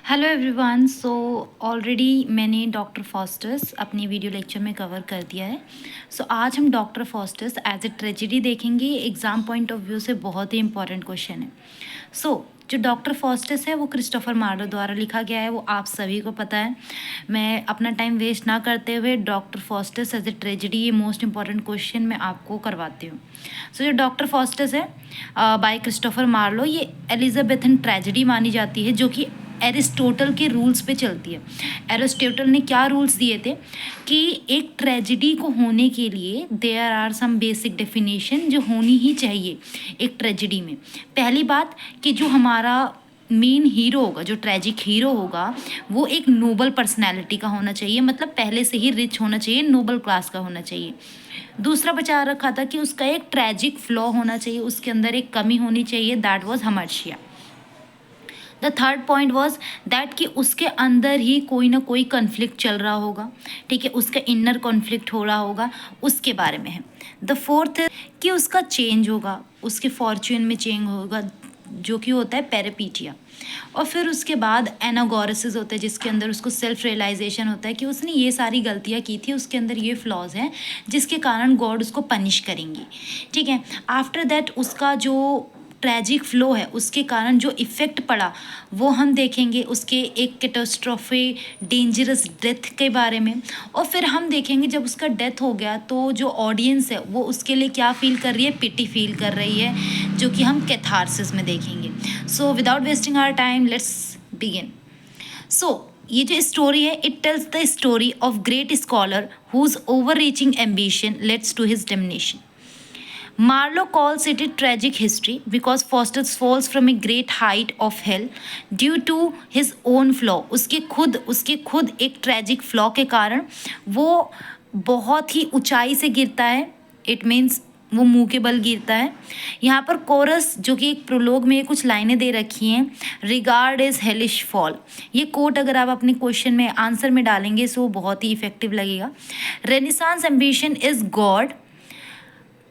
Hello everyone. So already मैंने doctor Faustus अपनी video lecture में कवर कर दिया है। आज हम doctor Faustus as a tragedy देखेंगे। एग्ज़ाम पॉइंट ऑफ व्यू से बहुत ही इंपॉर्टेंट क्वेश्चन है। जो डॉक्टर फॉस्टर्स है वो क्रिस्टोफर मार्लो द्वारा लिखा गया है, वो आप सभी को पता है। मैं अपना टाइम वेस्ट ना करते हुए doctor Faustus as a tragedy, ये मोस्ट इंपॉर्टेंट क्वेश्चन मैं आपको करवाती हूँ। जो डॉक्टर फॉस्टर्स है बाय क्रिस्टोफर मार्लो, ये एलिजाबेथन ट्रेजेडी मानी जाती है, जो कि एरिस्टोटल के रूल्स पे चलती है। एरिस्टोटल ने क्या रूल्स दिए थे कि एक ट्रेजेडी को होने के लिए there are some basic definition जो होनी ही चाहिए एक ट्रेजेडी में। पहली बात कि जो हमारा मेन हीरो होगा, जो ट्रेजिक हीरो होगा, वो एक नोबल पर्सनैलिटी का होना चाहिए, मतलब पहले से ही रिच होना चाहिए, नोबल क्लास का होना चाहिए। दूसरा बचा रखा था कि उसका एक ट्रेजिक फ्लॉ होना चाहिए, उसके अंदर एक कमी होनी चाहिए, that was hamartia. The third point was that कि उसके अंदर ही कोई ना कोई कन्फ्लिक्ट चल रहा होगा, ठीक है, उसका इनर कॉन्फ्लिक्ट हो रहा होगा, उसके बारे में है। द फोर्थ कि उसका चेंज होगा, उसके फॉर्च्यून में चेंज होगा, जो कि होता है पेरिपीटिया। और फिर उसके बाद एनागोरसिस होता है, जिसके अंदर उसको सेल्फ रियलाइजेशन होता है कि उसने ये सारी गलतियाँ की थी, उसके अंदर ये फ्लॉज हैं जिसके कारण गॉड उसको पनिश करेंगे, ठीक है। आफ्टर दैट उसका जो ट्रैजिक फ्लो है, उसके कारण जो इफ़ेक्ट पड़ा वो हम देखेंगे, उसके एक कैटास्ट्रोफी डेंजरस डेथ के बारे में। और फिर हम देखेंगे जब उसका डेथ हो गया तो जो ऑडियंस है वो उसके लिए क्या फील कर रही है, पिटी फील कर रही है, जो कि हम कैथारसिस में देखेंगे। Without wasting our time let's begin. ये जो स्टोरी है, it tells the story of great scholar whose over reaching ambition leads to his damnation. Marlowe calls it a tragic history because Foster falls from a great height of hell due to his own flaw. उसके खुद एक tragic flaw के कारण वो बहुत ही ऊंचाई से गिरता है। इट मीन्स वो मुंह के बल गिरता है। यहाँ पर कोरस, जो कि एक प्रोलोग में कुछ लाइनें दे रखी हैं, रिगार्ड इज हेलिश फॉल। ये कोट अगर आप अपने क्वेश्चन में आंसर में डालेंगे सो बहुत ही इफेक्टिव लगेगा। Renaissance ambition is God,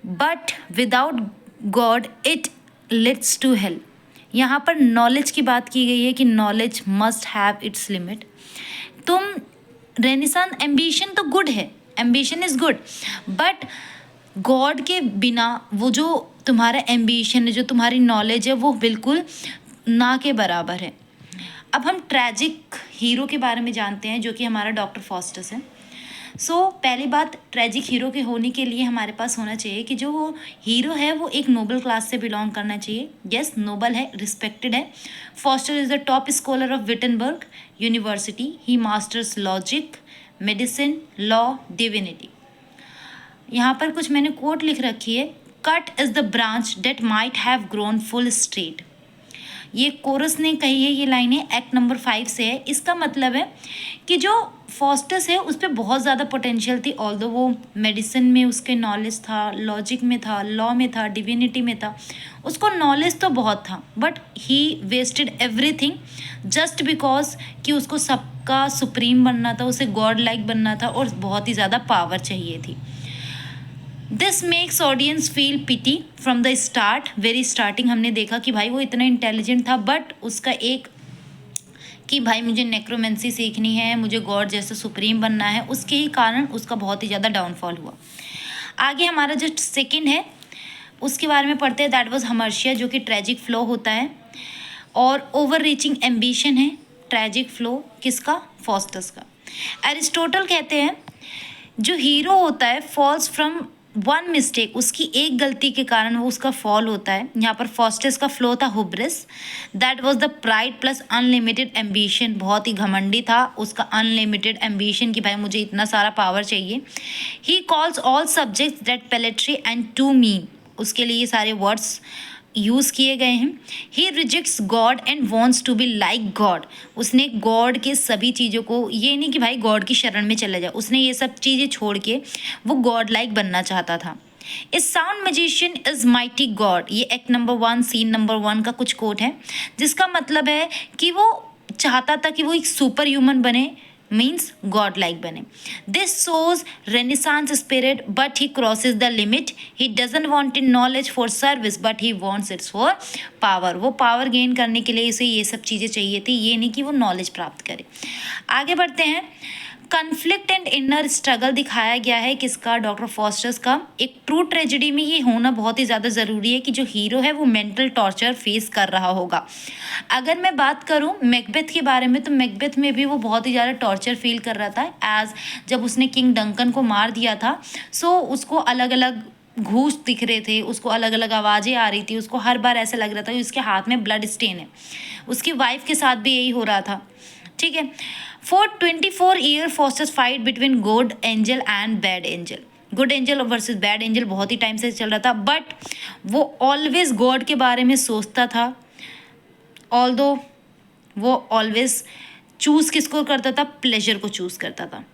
but without God it lets to hell. यहाँ पर नॉलेज की बात की गई है कि knowledge must have its limit. तुम रेनिसान एम्बिशन तो गुड है, ambition is good, but God के बिना वो जो तुम्हारा एम्बिशन है, जो तुम्हारी नॉलेज है, वो बिल्कुल ना के बराबर है। अब हम ट्रैजिक हीरो के बारे में जानते हैं, जो कि हमारा डॉक्टर फॉस्टर्स है। पहली बात, ट्रेजिक हीरो के होने के लिए हमारे पास होना चाहिए कि जो वो हीरो है वो एक नोबल क्लास से बिलोंग करना चाहिए। यस, नोबल है, रिस्पेक्टेड है। Faustus is the top scholar of Wittenberg university. He masters logic, medicine, law, divinity. यहाँ पर कुछ मैंने कोट लिख रखी है, cut is the branch that might have grown full straight. ये कोरस ने कही है, ये लाइनें एक्ट नंबर 5 से है। इसका मतलब है कि जो फॉस्टर्स है उस पर बहुत ज़्यादा पोटेंशियल थी, ऑल्दो वो मेडिसिन में उसके नॉलेज था, लॉजिक में था, लॉ में था, डिविनिटी में था, उसको नॉलेज तो बहुत था, but he wasted everything just because कि उसको सबका सुप्रीम बनना था, उसे गॉड लाइक बनना था और बहुत ही ज़्यादा पावर चाहिए थी। This makes audience feel pity from the start. Very starting हमने देखा कि भाई वो इतना इंटेलिजेंट था, बट उसका एक कि भाई मुझे नेक्रोमेंसी सीखनी है, मुझे गॉड जैसा सुप्रीम बनना है, उसके ही कारण उसका बहुत ही ज़्यादा डाउनफॉल हुआ। आगे हमारा जो सेकंड है उसके बारे में पढ़ते हैं, दैट वाज हमर्शिया, जो कि ट्रेजिक फ्लो होता है। और ओवर रीचिंग एम्बिशन है ट्रेजिक फ्लो किसका, फॉस्टर्स का। एरिस्टोटल कहते हैं जो हीरो होता है फॉल्स फ्रॉम वन मिस्टेक, उसकी एक गलती के कारण वो उसका फॉल होता है। यहाँ पर फॉस्टर्स का फ्लो था हुब्रिस, that was the pride plus unlimited ambition. बहुत ही घमंडी था उसका अनलिमिटेड एम्बिशन कि भाई मुझे इतना सारा पावर चाहिए। He calls all subjects that paltry and to mean, उसके लिए ये सारे वर्ड्स यूज़ किए गए हैं। He rejects God and wants to be like God. उसने गॉड के सभी चीज़ों को, ये नहीं कि भाई गॉड की शरण में चले जाए, उसने ये सब चीज़ें छोड़ के वो गॉड लाइक बनना चाहता था। A sound magician is mighty God, ये एक्ट नंबर 1 सीन नंबर 1 का कुछ कोट है, जिसका मतलब है कि वो चाहता था कि वो एक सुपर ह्यूमन बने, मीन्स गॉड लाइक बने. This shows renaissance spirit, but he crosses the limit. He doesn't want knowledge for service, but he wants it for power. वो पावर गेन करने के लिए इसे ये सब चीज़ें चाहिए थी, ये नहीं कि वो नॉलेज प्राप्त करे. आगे बढ़ते हैं. कन्फ्लिक्ट एंड इनर स्ट्रगल दिखाया गया है किसका, डॉक्टर फॉस्टर्स का. एक ट्रू ट्रेजेडी में ये होना बहुत ही ज़्यादा ज़रूरी है कि जो हीरो है वो मेंटल टॉर्चर फेस कर रहा होगा. अगर मैं बात करूं मैकबेथ के बारे में, तो मैकबेथ में भी वो बहुत ही ज़्यादा टॉर्चर फील कर रहा था. एज जब उसने किंग डंकन को मार दिया था, सो उसको अलग अलग घूस दिख रहे थे, उसको अलग अलग आवाज़ें आ रही थी, उसको हर बार ऐसा लग रहा था कि उसके हाथ में ब्लड स्टेन है. उसकी वाइफ के साथ भी यही हो रहा था. ठीक है. For 24 year fosters fight between good angel and bad angel. Good angel versus bad angel बहुत ही टाइम से चल रहा था, बट वो ऑलवेज गॉड के बारे में सोचता था. ऑल्दो वो ऑलवेज चूज़ किसको करता था, प्लेजर को चूज़ करता था.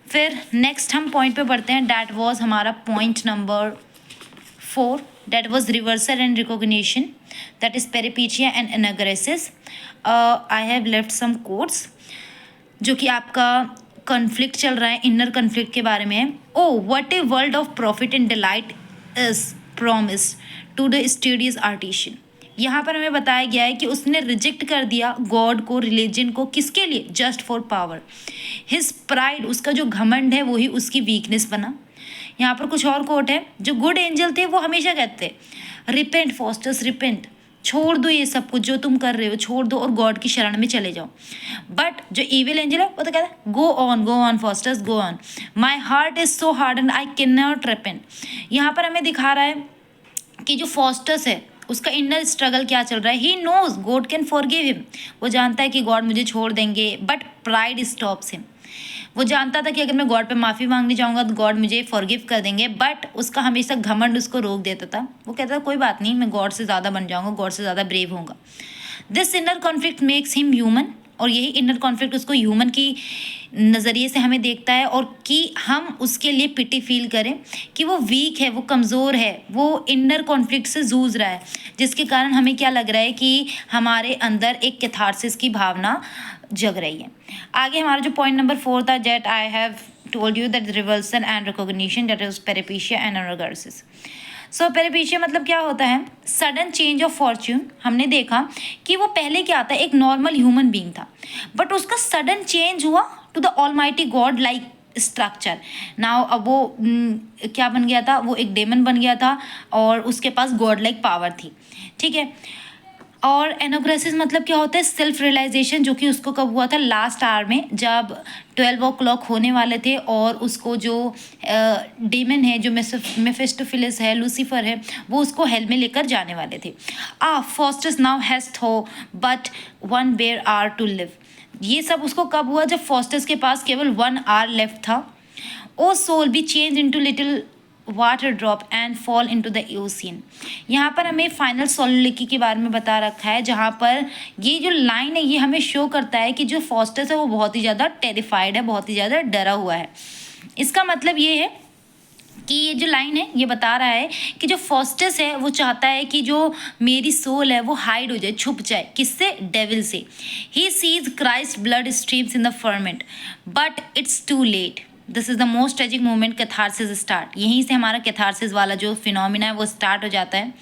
फिर नेक्स्ट हम पॉइंट पे बढ़ते हैं. डैट वाज हमारा point number 4. That was reversal and recognition, that is peripecia and anagrasis. I have left some quotes जो कि आपका कन्फ्लिक्ट चल रहा है, इनर कन्फ्लिक्ट के बारे में है. Oh what a world of profit and delight is promise to the studious artisan. यहाँ पर हमें बताया गया है कि उसने रिजेक्ट कर दिया गॉड को, रिलीजन को, किसके लिए, just for power. His pride, उसका जो घमंड है वही उसकी वीकनेस बना. यहाँ पर कुछ और कोट है. जो गुड एंजल थे वो हमेशा कहते रिपेंट फॉस्टर्स रिपेंट, छोड़ दो ये सब कुछ जो तुम कर रहे हो, छोड़ दो और गॉड की शरण में चले जाओ. बट जो इविल एंजल है वो तो कहता है go on fosters go on, my heart is so hard and I can not repent. यहाँ पर हमें दिखा रहा है कि जो फॉस्टर्स है उसका इनर स्ट्रगल क्या चल रहा है. He knows God can forgive him, वो जानता है कि गॉड मुझे छोड़ देंगे, बट प्राइड स्टॉप्स हिम. वो जानता था कि अगर मैं गॉड पे माफ़ी मांगने जाऊंगा तो गॉड मुझे फॉरगिव कर देंगे, बट उसका हमेशा घमंड उसको रोक देता था. वो कहता था कोई बात नहीं, मैं गॉड से ज़्यादा बन जाऊंगा, गॉड से ज़्यादा ब्रेव होऊंगा. This inner conflict makes him human, और यही इनर कॉन्फ्लिक्ट उसको ह्यूमन की नज़रिए से हमें देखता है, और कि हम उसके लिए पिटी फील करें कि वो वीक है, वो कमज़ोर है, वो इनर कॉन्फ्लिक्ट से जूझ रहा है, जिसके कारण हमें क्या लग रहा है कि हमारे अंदर एक कैथारसिस की भावना जग रही है. आगे हमारा जो पॉइंट नंबर 4 था, that I have told you that reversal and recognition, that is peripeteia and anagnorisis. So peripeteia मतलब क्या होता है, सडन चेंज ऑफ फॉर्च्यून. हमने देखा कि वो पहले क्या था, एक नॉर्मल ह्यूमन बीइंग था, बट उसका सडन चेंज हुआ to the almighty God like structure. Now अब वो क्या बन गया था, वो एक डेमन बन गया था और उसके पास गॉड लाइक पावर थी. ठीक है. और एनोग्रेसिस मतलब क्या होता है, सेल्फ रियलाइजेशन, जो कि उसको कब हुआ था, लास्ट आवर में, जब 12 o'clock होने वाले थे और उसको जो डेमन है, जो मेफिस्टोफिलिस है, लूसीफर है, वो उसको हेल में लेकर जाने वाले थे. Faustus now hast thou but 1 bare hour to live. ये सब उसको कब हुआ, जब फॉस्टर्स के पास केवल 1 hour लेफ्ट था. Oh soul be change into little water drop and fall into the ocean. यहाँ पर हमें फाइनल सोलिडिटी के बारे में बता रखा है, जहाँ पर ये जो लाइन है ये हमें शो करता है कि जो फॉस्टर्स है वो बहुत ही ज़्यादा टेरिफाइड है, बहुत ही ज़्यादा डरा हुआ है. इसका मतलब ये है कि ये जो लाइन है ये बता रहा है कि जो फॉस्टर्स है वो चाहता है कि जो मेरी सोल है वो हाइड हो जाए, छुप जाए, किससे, डेविल से. He sees Christ blood streams in the firmament but it's too late. This is the most tragic moment, catharsis start. यहीं से हमारा कैथारसिस वाला जो फिनोमिना है वो स्टार्ट हो जाता है.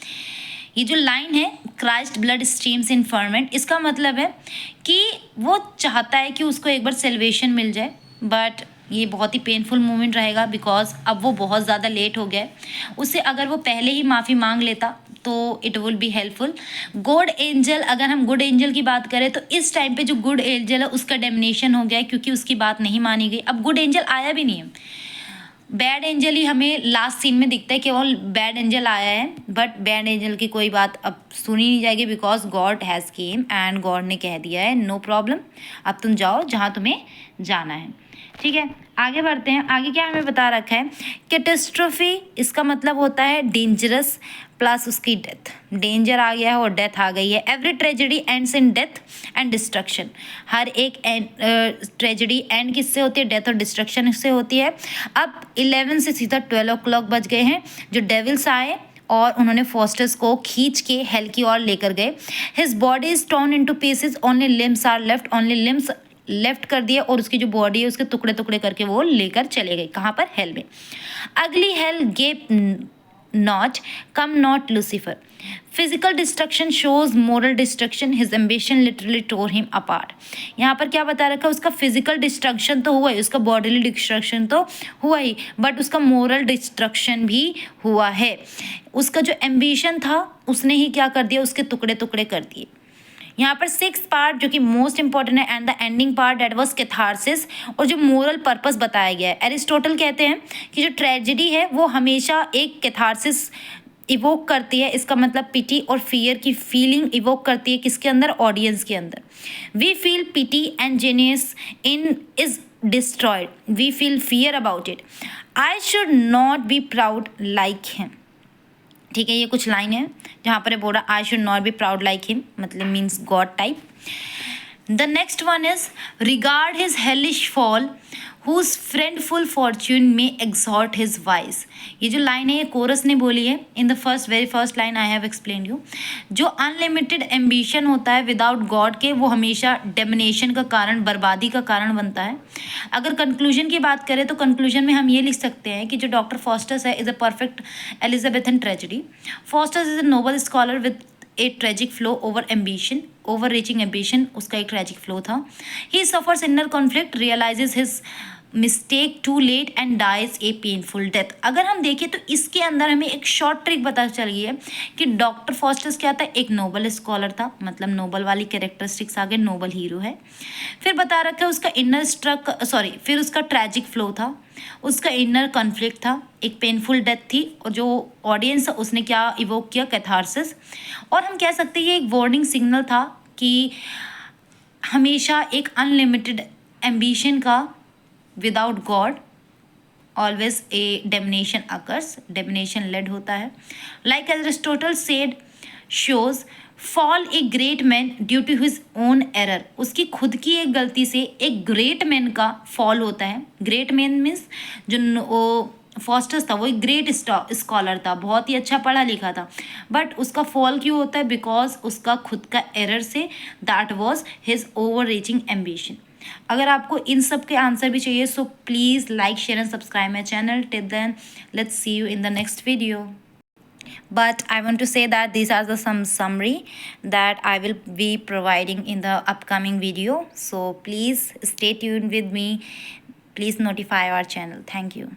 ये जो लाइन है क्राइस्ट ब्लड स्ट्रीम्स इन फर्मेंट, इसका मतलब है कि वो चाहता है कि उसको एक बार सेल्वेशन मिल जाए, बट ये बहुत ही पेनफुल मोमेंट रहेगा बिकॉज अब वो बहुत ज़्यादा लेट हो गया है. उससे अगर वो पहले ही माफ़ी मांग लेता तो it will be helpful. Good angel, अगर हम गुड एंजल की बात करें तो इस टाइम पे जो गुड एंजल है उसका डेमिनेशन हो गया है क्योंकि उसकी बात नहीं मानी गई. अब गुड एंजल आया भी नहीं है, बैड एंजल ही हमें लास्ट सीन में दिखता है, केवल बैड एंजल आया है, बट बैड एंजल की कोई बात अब सुनी नहीं जाएगी because God has came and God ने कह दिया है नो प्रॉब्लम, अब तुम जाओ जहाँ तुम्हें जाना है. ठीक है. आगे बढ़ते हैं. आगे क्या हमें बता रखा है, कैटेस्ट्रोफी, इसका मतलब होता है डेंजरस प्लस उसकी डेथ. डेंजर आ गया है और डेथ आ गई है. Every tragedy ends in death and destruction. हर एक ट्रेजेडी एंड किससे होती है, डेथ और डिस्ट्रक्शन से होती है. अब 11 से सीधा 12 o'clock बज गए हैं. जो डेविल्स आए और उन्होंने फॉस्टर्स को खींच के हेल की ओर लेकर गए. His body is torn into pieces, only limbs are left, only limbs left कर दिया और उसकी जो बॉडी है उसके टुकड़े टुकड़े करके वो लेकर चले गए। कहाँ पर? हेल में। Ugly hell gape not come not Lucifer. Physical destruction shows moral destruction, his ambition literally tore him apart. यहाँ पर क्या बता रखा है? उसका फिजिकल डिस्ट्रक्शन तो हुआ ही, उसका बॉडीली डिस्ट्रक्शन तो हुआ ही, बट उसका मोरल डिस्ट्रक्शन भी हुआ है। उसका जो एम्बिशन था उसने ही क्या कर दिया? उसके टुकड़े टुकड़े कर दिए। यहाँ पर 6th पार्ट जो कि मोस्ट इंपॉर्टेंट है and the ending part that was catharsis, और जो मोरल पर्पस बताया गया है। एरिस्टोटल कहते हैं कि जो ट्रेजेडी है वो हमेशा एक कैथारसिस इवोक करती है। इसका मतलब पिटी और फियर की फीलिंग इवोक करती है किसके अंदर? ऑडियंस के अंदर। We feel pity and genius in is destroyed, we feel fear about it, I should not be proud like him. ठीक है, ये कुछ लाइन है जहाँ पर बोला I should not be proud like him, मतलब means God type. The next one is regard his hellish fall whose frightful fortune में एग्जॉर्ट हिज वाइस। ये जो लाइन है ये कोरस ने बोली है। In the very first line I have explain you. जो अनलिमिटेड एम्बिशन होता है विदाउट गॉड के वो हमेशा डेमिनेशन का कारण, बर्बादी का कारण बनता है। अगर कंक्लूजन की बात करें तो कंक्लूजन में हम ये लिख सकते हैं कि जो डॉक्टर फॉस्टर्स है is a perfect Elizabethan tragedy. Faustus is a noble scholar with a tragic flaw over ambition, over reaching ambition उसका एक ट्रेजिक फ्लो था। He suffers inner conflict, realises his mistake too late and dies a painful death. अगर हम देखें तो इसके अंदर हमें एक शॉर्ट ट्रिक पता चल गई है कि डॉक्टर फॉस्टर्स क्या था? एक नोबल स्कॉलर था, मतलब नोबल वाली कैरेक्टरिस्टिक्स आगे नोबल हीरो है। फिर बता रखा है उसका फिर उसका ट्रेजिक फ्लो था, उसका इनर कॉन्फ्लिक्ट था, एक पेनफुल डेथ थी, और जो ऑडियंस उसने क्या इवोक किया? कैथारसिस। और हम कह सकते हैं ये एक वार्निंग सिग्नल था कि हमेशा एक अनलिमिटेड एम्बिशन का without God always a damnation occurs, damnation led होता है। Like Aristotle said shows fall a great man due to his own error, उसकी खुद की एक गलती से एक ग्रेट मैन का फॉल होता है। ग्रेट मैन मीन्स जो फॉस्टर्स था वो एक ग्रेट स्कॉलर था, बहुत ही अच्छा पढ़ा लिखा था, बट उसका फॉल क्यों होता है? बिकॉज उसका खुद का एरर से, that was his over reaching ambition. अगर आपको इन सब के आंसर भी चाहिए so please like share and subscribe my channel. Till then let's see you in the next video. But I want to say that these are some summary that I will be providing in the upcoming video. So please stay tuned with me. Please notify our channel. Thank you.